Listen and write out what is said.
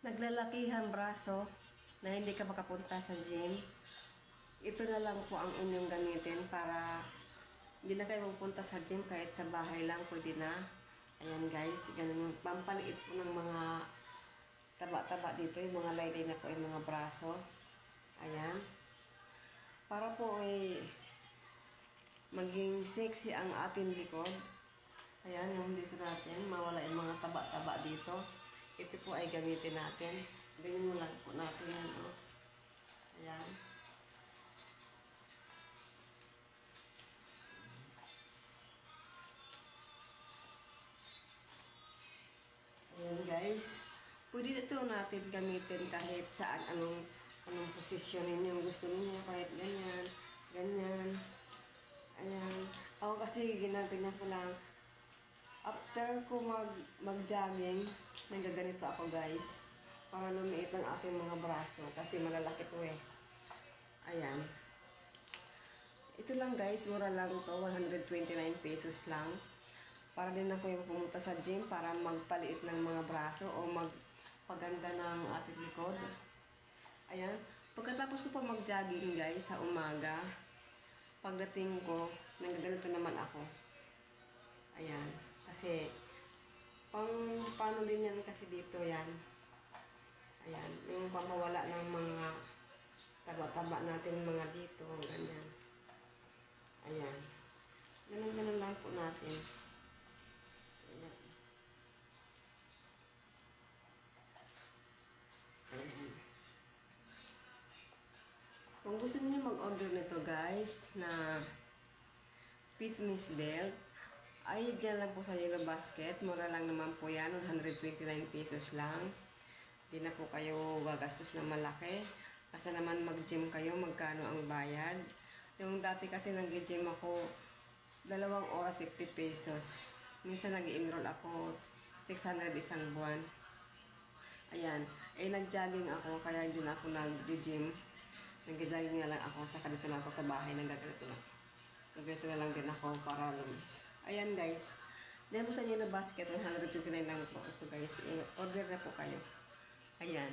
Naglalakihang braso na hindi ka makapunta sa gym, ito na lang po ang inyong gamitin para hindi na kayo pupunta sa gym kahit sa bahay lang, pwede na. Ayan guys, ganun, pampaliit po ng mga taba-taba dito, yung mga laylay na po yung mga braso. Ayan. Para po ay maging sexy ang ating likod. Ayan, yung dito natin, mawala yung mga taba-taba dito. Ito po ay gamitin natin. Ganyan mo lang po natin yan, oh. Ayan. Ayan guys. Pwede ito natin gamitin kahit saan, anong posisyon ninyo gusto niyo, kahit ganyan, ganyan. Ayan. Ako kasi ginaganyan ko lang. After ko mag-jogging, nagaganito ako guys. Para lumiit ang aking mga braso. Kasi malalaki po eh. Ayan. Ito lang guys, mura lang to, 129 pesos lang. Para din ako yung pumunta sa gym para magpaliit ng mga braso o magpaganda ng ating likod. Ayan. Pagkatapos ko pa mag-jogging guys sa umaga, pagdating ko, nagaganito naman ako. Ayan. Kasi, paano din yan kasi dito yan. Ayan. Yung pamawala ng mga taba-taba natin mga dito. Ganyan. Ayan. Ganun-ganun lang po natin. Ayan. Ayan. Kung gusto niyo mag-order nito guys na fitness belt, ay dyan lang po sa Yellow Basket. Mura lang naman po yan. 129 pesos lang. Di na po kayo gagastos na malaki. Kasi naman mag-gym kayo, magkano ang bayad. Yung dati kasi nag-gym ako 2 oras 50 pesos. Minsan nag-enroll ako 600 isang buwan. Ayan. Eh nag-jogging ako kaya hindi na ako nag-gym. Nag-jogging na lang ako. Saka dito na ako sa bahay. Nagaganito na. Nagaganito na lang din ako para lumit. Ayan guys. Diyan po sa inyo na basket. 129 lang po ito guys. Order na po kayo. Ayan.